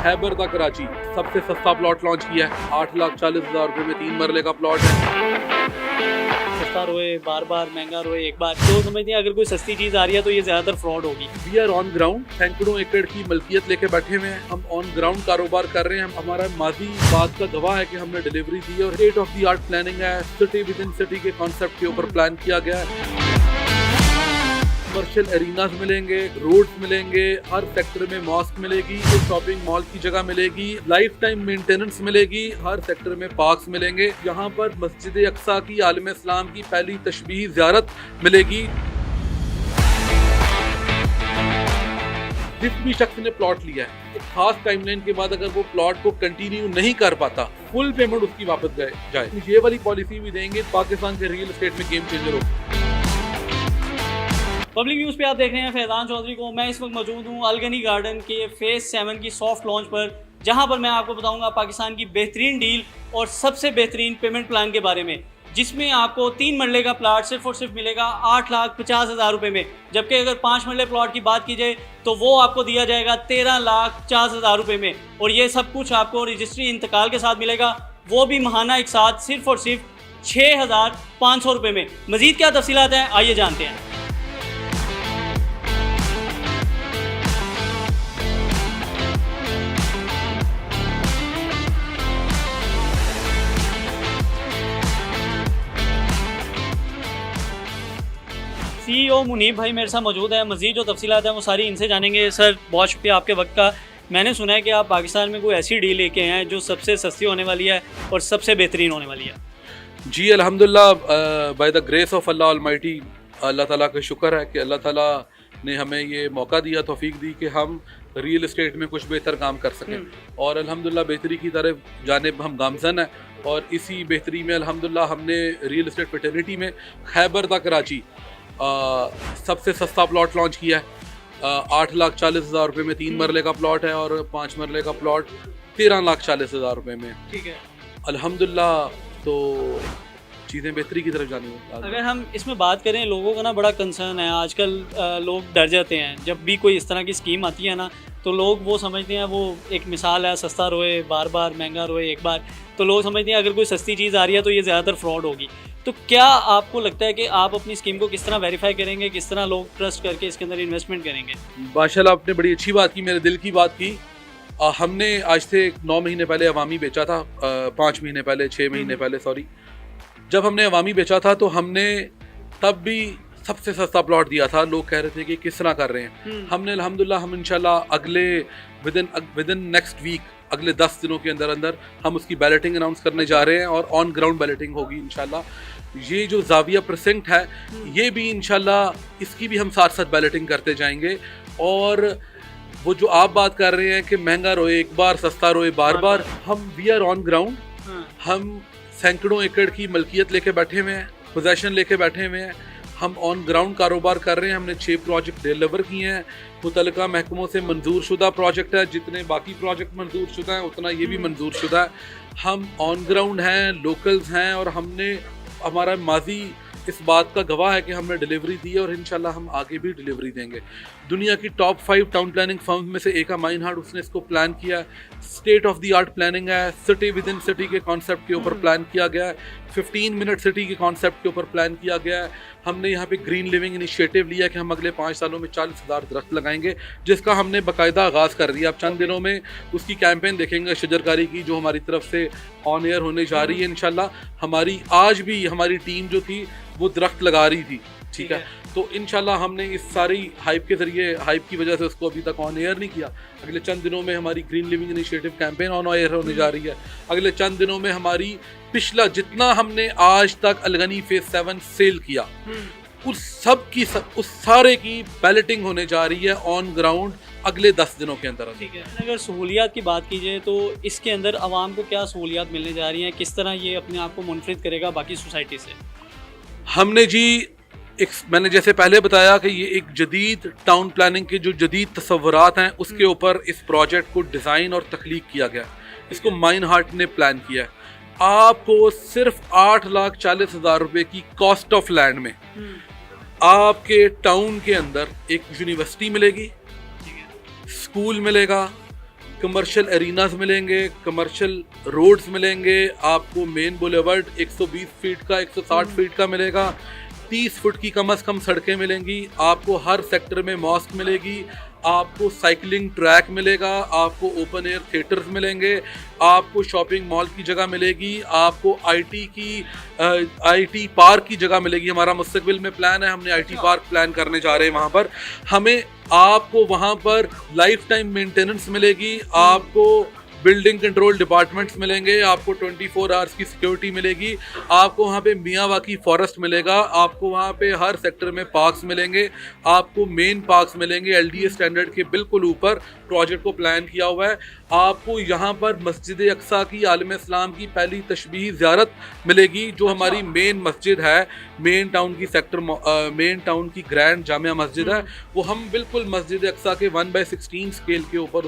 खैबर का कराची सबसे सस्ता प्लॉट लॉन्च किया है। 8,40,000 रुपए में 3 मरले का प्लॉट है। सस्ता रोए बार बार, महंगा रोए एक बार। तो समझते हैं अगर कोई सस्ती चीज़ आ रही है तो ये ज़्यादातर फ्रॉड होगी। वी आर ऑन ग्राउंड, सैकड़ों एकड़ की मलकियत लेके बैठे हुए हैं। हम ऑन ग्राउंड कारोबार कर रहे हैं। हमारा माजी बात का गवाह है कि हमने डिलीवरी दी है और state of the art planning है। सिटी विद इन सिटी के कॉन्सेप्ट के ऊपर प्लान किया गया है। कमर्शियल एरिनाज मिलेंगे, रोड्स मिलेंगे, हर सेक्टर में मॉस्क मिलेगी, शॉपिंग मॉल की जगह मिलेगी, लाइफ टाइम मेंटेनेंस मिलेगी, हर सेक्टर में पार्क्स मिलेंगे। यहाँ पर मस्जिद अक्सा की आलम इस्लाम की पहली तशबीह ज़ियारत मिलेगी। जिस भी शख्स ने प्लॉट लिया है एक खास टाइमलाइन के बाद अगर वो प्लॉट को कंटिन्यू नहीं कर पाता, फुल पेमेंट उसकी वापस जाए। ये वाली पॉलिसी भी देंगे, पाकिस्तान के रियल एस्टेट में गेम चेंजर होगा। पब्लिक न्यूज़ पे आप देख रहे हैं फैज़ान चौधरी को। मैं इस वक्त मौजूद हूँ अलगनी गार्डन के फेज़ 7 की सॉफ्ट लॉन्च पर, जहाँ पर मैं आपको बताऊँगा पाकिस्तान की बेहतरीन डील और सबसे बेहतरीन पेमेंट प्लान के बारे में, जिसमें आपको 3 मरले का प्लाट सिर्फ और सिर्फ मिलेगा 8,50,000 रुपये में। जबकि अगर 5 मरले प्लॉट की बात की जाए तो वो आपको दिया जाएगा 13,50,000 रुपये में। और ये सब कुछ आपको रजिस्ट्री इंतकाल के साथ मिलेगा, वो भी महाना एक साथ सिर्फ और सिर्फ 6,500 रुपये में। मज़ीद क्या तफसीलात हैं, आइए जानते हैं। CEO मुनीब भाई मेरे साथ मौजूद है। मज़ीद जो तफसीलात हैं वो सारी इनसे जानेंगे। सर, बहुत शुक्रिया आपके वक्त का। मैंने सुना है कि आप पाकिस्तान में कोई ऐसी डील लेके हैं जो सबसे सस्ती होने वाली है और सबसे बेहतरीन होने वाली है। जी अल्हम्दुलिल्लाह, by the grace of Allah almighty, Allah ताला का शुक्र है कि अल्लाह ताला ने हमें ये मौका दिया, तौफीक दी कि हम रियल एस्टेट में कुछ बेहतर काम कर सकें। और अल्हम्दुलिल्लाह बेहतरी की तरफ जानिब हम गामजन हैं। और इसी बेहतरी में अल्हम्दुलिल्लाह हमने रियल एस्टेट फैटर्निटी में खैबर का कराची सबसे सस्ता प्लॉट लॉन्च किया है। 8,40,000 रुपये में 3 मरले का प्लॉट है और 5 मरले का प्लॉट 13,40,000 रुपये में। ठीक है, अल्हम्दुलिल्लाह तो चीज़ें बेहतरी की तरफ जानी है। अगर हम इसमें बात करें, लोगों का ना बड़ा कंसर्न है आजकल। लोग डर जाते हैं जब भी कोई इस तरह की स्कीम आती है ना, तो लोग वो समझते हैं, वो एक मिसाल है सस्ता रोए बार बार, महंगा रोए एक बार। तो लोग समझते हैं अगर कोई सस्ती चीज़ आ रही है तो ये ज़्यादातर फ्रॉड होगी। तो क्या आपको लगता है कि आप अपनी स्कीम को किस तरह वेरीफाई करेंगे, किस तरह लोग ट्रस्ट करके इसके अंदर इन्वेस्टमेंट करेंगे? माशाल्लाह आपने बड़ी अच्छी बात की, मेरे दिल की बात की। हमने आज से 9 महीने पहले अवामी बेचा था, 5 महीने पहले, 6 महीने पहले, सॉरी। जब हमने अवामी बेचा था तो हमने तब भी सबसे सस्ता प्लॉट दिया था। लोग कह रहे थे कि किस तरह कर रहे हैं। हमने अल्हम्दुलिल्लाह, हम इंशाल्लाह अगले विद इन नेक्स्ट वीक, अगले 10 दिनों के अंदर अंदर हम उसकी बैलेटिंग अनाउंस करने जा रहे हैं और ऑन ग्राउंड बैलेटिंग होगी इंशाल्लाह। ये जो ज़ाविया परसेंट है, ये भी इंशाल्लाह इसकी भी हम साथ साथ बैलेटिंग करते जाएंगे। और वो जो आप बात कर रहे हैं कि महंगा रोए एक बार, सस्ता रोए बार बार, हम वी आर ऑन ग्राउंड। हम सैकड़ों एकड़ की मलकियत लेके बैठे हुए हैं, पोजेशन लेके बैठे हुए हैं। हम ऑन ग्राउंड कारोबार कर रहे हैं। हमने 6 प्रोजेक्ट डिलीवर किए हैं। मुतल्लिका महकमों से मंजूर शुदा प्रोजेक्ट है। जितने बाकी प्रोजेक्ट मंजूर शुदा हैं उतना ये भी मंजूर शुदा है। हम ऑन ग्राउंड हैं, लोकल्स हैं और हमने, हमारा माजी इस बात का गवाह है कि हमने डिलीवरी दी है और इंशाल्लाह हम आगे भी डिलीवरी देंगे। दुनिया की टॉप 5 टाउन प्लानिंग फर्म में से एक है माइन हार्ट, उसने इसको प्लान किया है। State of the art planning है। सिटी विद इन सिटी के कॉन्सेप्ट के ऊपर प्लान किया गया है। 15 मिनट सिटी के कॉन्सेप्ट के ऊपर प्लान किया गया है। हमने यहाँ पे ग्रीन लिविंग इनिशिएटिव लिया कि हम अगले 5 सालों में 40,000 दरख्त लगाएंगे, जिसका हमने बाकायदा आगाज़ कर दिया। अब चंद दिनों में उसकी कैंपेन देखेंगे शजरकारी की, जो हमारी तरफ से ऑन एयर होने जा रही है इंशाल्लाह। हमारी आज भी हमारी टीम जो थी वो दरख्त लगा रही थी, ठीक है। तो इंशाल्लाह हमने इस सारी हाइप के ज़रिए, हाइप की वजह से उसको अभी तक ऑन एयर नहीं किया। अगले चंद दिनों में हमारी green living initiative campaign on air होने जा रही है। अगले चंद दिनों में हमारी पिछला जितना हमने आज तक अलगनी फेज 7 सेल किया, उस सारे की बैलेटिंग होने जा रही है ऑन ग्राउंड अगले 10 दिनों के अंदर। ठीक है, अगर सहूलियात की बात की जाए तो इसके अंदर आवाम को क्या सहूलियात मिलने जा रही हैं, किस तरह ये अपने आप को मुनफरिद करेगा बाकी सोसाइटी से? हमने जी मैंने जैसे पहले बताया कि ये एक जदीद टाउन प्लानिंग के जो जदीद तस्वुरात हैं उसके ऊपर इस प्रोजेक्ट को डिज़ाइन और तख्लीक किया गया। इसको माइन हार्ट ने प्लान किया है। आपको सिर्फ 8,40,000 रुपये की कॉस्ट ऑफ लैंड में आपके टाउन के अंदर एक यूनिवर्सिटी मिलेगी, स्कूल मिलेगा, कमर्शियल एरिनाज मिलेंगे, कमर्शियल रोड्स मिलेंगे, आपको मेन बुलेवर्ड 120 फीट का 160 फीट का मिलेगा, 30 फुट की कम से कम सड़कें मिलेंगी, आपको हर सेक्टर में मॉस्क मिलेगी, आपको साइकिलिंग ट्रैक मिलेगा, आपको ओपन एयर थिएटर्स मिलेंगे, आपको शॉपिंग मॉल की जगह मिलेगी, आपको आईटी पार्क की जगह मिलेगी। हमारा मुस्तकबिल में प्लान है, हमने आईटी पार्क प्लान करने जा रहे हैं वहाँ पर। हमें आपको वहाँ पर लाइफ टाइम मेंटेनेंस मिलेगी, आपको बिल्डिंग कंट्रोल डिपार्टमेंट्स मिलेंगे, आपको 24 आवर्स की सिक्योरिटी मिलेगी, आपको वहाँ पे मियावाकी फॉरेस्ट मिलेगा, आपको वहाँ पे हर सेक्टर में पार्क्स मिलेंगे, आपको मेन पार्क्स मिलेंगे एलडीए स्टैंडर्ड के बिल्कुल ऊपर प्रोजेक्ट को प्लान किया हुआ है। आपको यहाँ पर मस्जिद अक्सा की आलम इस्लाम की पहली तशबीह ज़ियारत मिलेगी, जो हमारी मेन मस्जिद है, मेन टाउन की ग्रैंड जामिया मस्जिद है, वो हम बिल्कुल मस्जिद अक्सा के 1/16 स्केल के ऊपर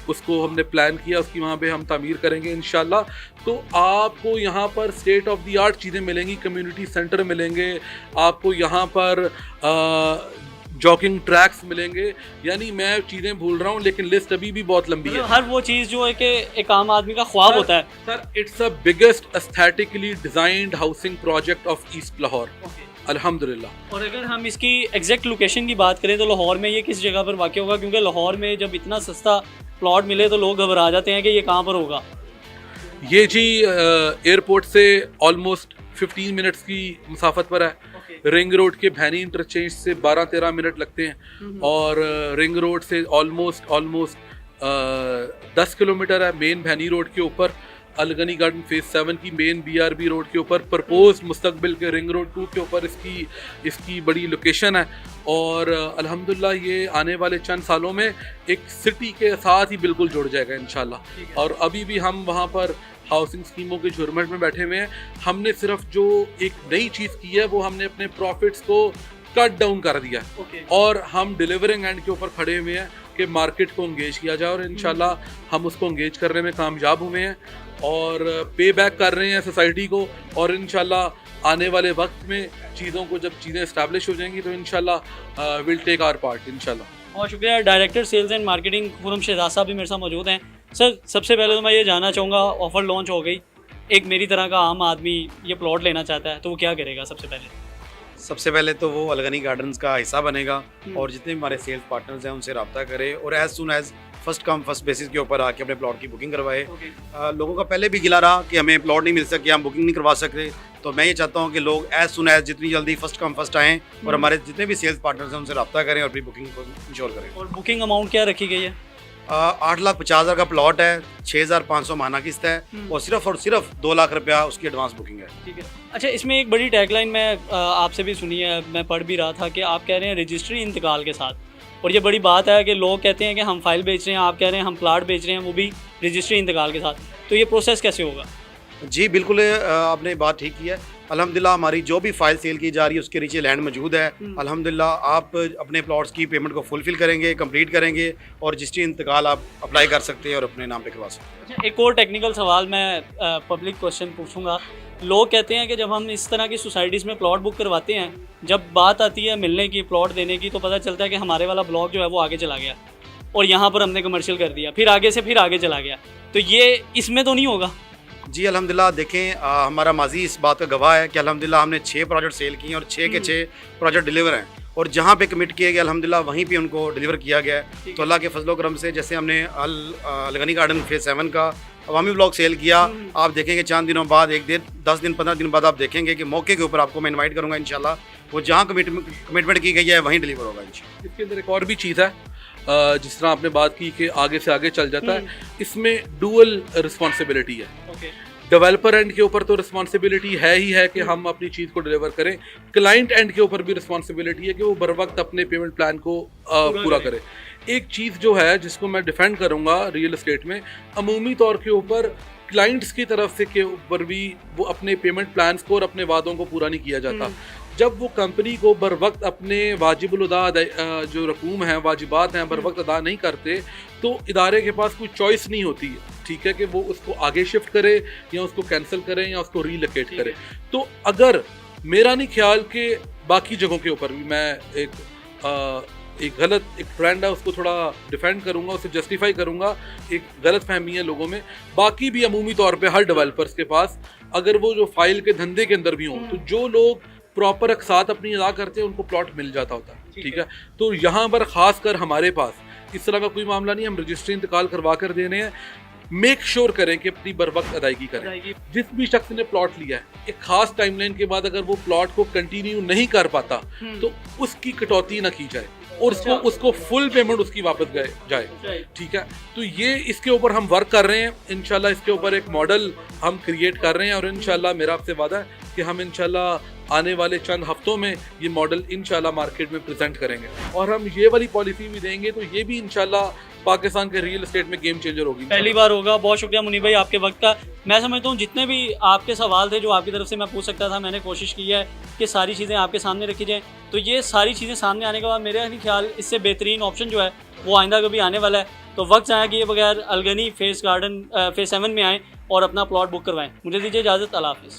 उसको हमने प्लान किया, उसकी वहाँ पे हम तामीर करेंगे इंशाल्लाह। तो आपको यहाँ पर स्टेट ऑफ द आर्ट चीज़ें मिलेंगी, कम्युनिटी सेंटर मिलेंगे, आपको यहाँ पर जॉगिंग ट्रैक्स मिलेंगे, यानी मैं चीज़ें भूल रहा हूँ लेकिन लिस्ट अभी भी बहुत लंबी है। हर वो चीज़ जो है कि एक आम आदमी का ख्वाब होता है। Sir, it's a biggest aesthetically designed housing project of east Lahore, अल्हम्दुलिल्लाह। और अगर हम इसकी एग्जैक्ट लोकेशन की बात करें तो लाहौर में ये किस जगह पर वाक़ होगा? क्योंकि लाहौर में जब इतना सस्ता प्लॉट मिले तो लोग घबरा जाते हैं कि ये कहाँ पर होगा। ये जी एयरपोर्ट से ऑलमोस्ट 15 मिनट्स की मुसाफत पर है। रिंग रोड के भैनी इंटरचेंज से 12-13 मिनट लगते हैं, और रिंग रोड से ऑलमोस्ट 10 किलोमीटर है मेन भैनी रोड के ऊपर। अलगनी गार्डन फेज 7 की मेन BRB रोड के ऊपर, प्रपोज मुस्तकबिल के रिंग रोड 2 के ऊपर इसकी बड़ी लोकेशन है। और अल्हम्दुलिल्लाह ये आने वाले चंद सालों में एक सिटी के साथ ही बिल्कुल जुड़ जाएगा इंशाल्लाह। और अभी भी हम वहाँ पर हाउसिंग स्कीमों के झुरमट में बैठे हुए हैं। हमने सिर्फ जो एक नई चीज़ की है वो हमने अपने प्रॉफिट्स को कट डाउन कर दिया है, और हम डिलीवरिंग एंड के ऊपर खड़े हुए हैं कि मार्केट को इंगेज किया जाए, और इंशाल्लाह हम उसको इंगेज करने में कामयाब हुए हैं और पे बैक कर रहे हैं सोसाइटी को। और इंशाल्लाह आने वाले वक्त में जब चीज़ें इस्टेब्लिश हो जाएंगी तो इंशाल्लाह विल टेक आवर पार्ट इंशाल्लाह। बहुत शुक्रिया। Director sales and marketing Khurram Shahzad साहब भी मेरे साथ मौजूद हैं। सर, सबसे पहले तो मैं ये जानना चाहूँगा, ऑफ़र लॉन्च हो गई, एक मेरी तरह का आम आदमी ये प्लॉट लेना चाहता है तो वो क्या करेगा? सबसे पहले तो वो अलगनी गार्डन्स का हिस्सा बनेगा, और जितने भी हमारे सेल्स पार्टनर्स हैं उनसे रब्ता करे, और as soon as first come first basis के ऊपर आके अपने प्लॉट की बुकिंग करवाए। लोगों का पहले भी गिला रहा कि हमें प्लॉट नहीं मिल सके, हम बुकिंग नहीं करवा सकते, तो मैं ये चाहता हूँ कि लोग एज सुन एज जितनी जल्दी फर्स्ट कम फर्स्ट आएँ और हमारे जितने भी सेल्स पार्टनर्स हैं उनसे रब्ता करें और अपनी बुकिंग को इंश्योर करें। और बुकिंग अमाउंट क्या रखी गई है? 8,50,000 का प्लॉट है, 6,500 माना किस्त है, और सिर्फ 2 लाख रुपया उसकी एडवांस बुकिंग है। ठीक है। अच्छा, इसमें एक बड़ी टैगलाइन मैं आपसे भी सुनी है, मैं पढ़ भी रहा था कि आप कह रहे हैं रजिस्ट्री इंतकाल के साथ, और ये बड़ी बात है कि लोग कहते हैं कि हम फाइल बेच रहे हैं, आप कह रहे हैं हम प्लाट बेच रहे हैं, वो भी रजिस्ट्री इंतकाल के साथ, तो ये प्रोसेस कैसे होगा? जी बिल्कुल, आपने बात ठीक की है। अल्हम्दुलिल्लाह हमारी जो भी फाइल सेल की जा रही है उसके नीचे लैंड मौजूद है। अल्हम्दुलिल्लाह आप अपने प्लॉट्स की पेमेंट को फुलफिल करेंगे, कंप्लीट करेंगे, और रजिस्ट्री इंतकाल आप अप्लाई कर सकते हैं और अपने नाम पे करवा सकते हैं। एक और टेक्निकल सवाल मैं पब्लिक क्वेश्चन पूछूंगा। लोग कहते हैं कि जब हम इस तरह की सोसाइटीज़ में प्लॉट बुक करवाते हैं, जब बात आती है मिलने की, प्लॉट देने की, तो पता चलता है कि हमारे वाला ब्लॉक जो है वो आगे चला गया और यहाँ पर हमने कमर्शियल कर दिया, फिर आगे से फिर आगे चला गया, तो ये इसमें तो नहीं होगा? जी अल्हम्दुलिल्लाह, देखें हमारा माजी इस बात का गवाह है कि अल्हम्दुलिल्लाह हमने 6 प्रोजेक्ट सेल किए और 6 के 6 प्रोजेक्ट डिलीवर हैं, और जहाँ पे कमिट किए गए अल्हम्दुलिल्लाह वहीं पे उनको डिलीवर किया गया है। तो अल्लाह के फजलो करम से जैसे हमने अलगनी गार्डन फेज 7 का अवामी ब्लॉक सेल किया, आप देखेंगे चंद दिनों बाद, 10 दिन 15 दिन बाद आप देखेंगे कि मौके के ऊपर आपको मैं इन्वाइट करूँगा इंशाल्लाह, वो जहाँ कमिटमेंट की गई है वहीं डिलीवर होगा इंशाल्लाह। इसके अंदर एक और भी चीज़ है, जिस तरह आपने बात की कि आगे से आगे चल जाता है, इसमें डुअल रिस्पॉन्सिबिलिटी है। डेवलपर एंड के ऊपर तो रिस्पॉन्सिबिलिटी है ही है कि हम अपनी चीज़ को डिलीवर करें, क्लाइंट एंड के ऊपर भी रिस्पॉन्सिबिलिटी है कि वो बर वक्त अपने पेमेंट प्लान को पूरा करे। एक चीज़ जो है जिसको मैं डिफेंड करूँगा रियल एस्टेट में, अमूमी तौर के ऊपर क्लाइंट्स की तरफ से के ऊपर भी वो अपने पेमेंट प्लान्स को और अपने वादों को पूरा नहीं किया जाता। जब वो कंपनी को बर वक्त अपने वाजिबुल अदा जो रकूम हैं, वाजिबात हैं, बर वक्त अदा नहीं करते, तो इदारे के पास कोई चॉइस नहीं होती है, ठीक है, कि वो उसको आगे शिफ्ट करे या उसको कैंसिल करे या उसको रीलोकेट करे। तो अगर मेरा नहीं ख्याल कि बाकी जगहों के ऊपर भी, मैं एक एक गलत एक ट्रेंड है उसको थोड़ा डिफेंड करूंगा, उसे जस्टिफाई करूंगा। एक गलत फहमी है लोगों में। बाकी भी अमूमी तौर पे हर डेवलपर्स के पास अगर वो जो फाइल के धंधे के अंदर भी हों तो जो लोग प्रॉपर अकसात अपनी अदा करते हैं उनको प्लॉट मिल जाता होता है, ठीक है। तो यहाँ पर ख़ास कर हमारे पास इस तरह का कोई मामला नहीं, हम रजिस्ट्री इंतकाल करवा कर देने हैं। मेक श्योर करें कि अपनी बर वक्त अदायगी करें। जिस भी शख्स ने प्लॉट लिया है एक खास टाइमलाइन के बाद अगर वो प्लॉट को कंटिन्यू नहीं कर पाता तो उसकी कटौती ना की जाए और उसको फुल पेमेंट उसकी वापस जाए, ठीक है। तो ये इसके ऊपर हम वर्क कर रहे हैं इंशाल्लाह। इसके ऊपर एक मॉडल हम क्रिएट कर रहे हैं और इंशाल्लाह मेरा आपसे वादा है कि हम इंशाल्लाह आने वाले चंद हफ्तों में ये मॉडल इंशाल्लाह मार्केट में प्रेजेंट करेंगे और हम ये वाली पॉलिसी भी देंगे तो ये भी इंशाल्लाह पाकिस्तान के रियल एस्टेट में गेम चेंजर होगी। पहली बार होगा। बहुत शुक्रिया मुनीब भाई आपके वक्त का। मैं समझता हूँ जितने भी आपके सवाल थे जो आपकी तरफ से मैं पूछ सकता था, मैंने कोशिश की है कि सारी चीज़ें आपके सामने रखी जाएँ। तो ये सारी चीज़ें सामने आने के बाद मेरे ख्याल इससे बेहतरीन ऑप्शन जो है वो आइंदा कभी आने वाला है। तो वक्त ज़ाया किए बगैर अलगनी फेस 7 में आएँ और अपना प्लॉट बुक करवाएँ। मुझे दीजिए इजाज़त। अल्लाह हाफ़िज़।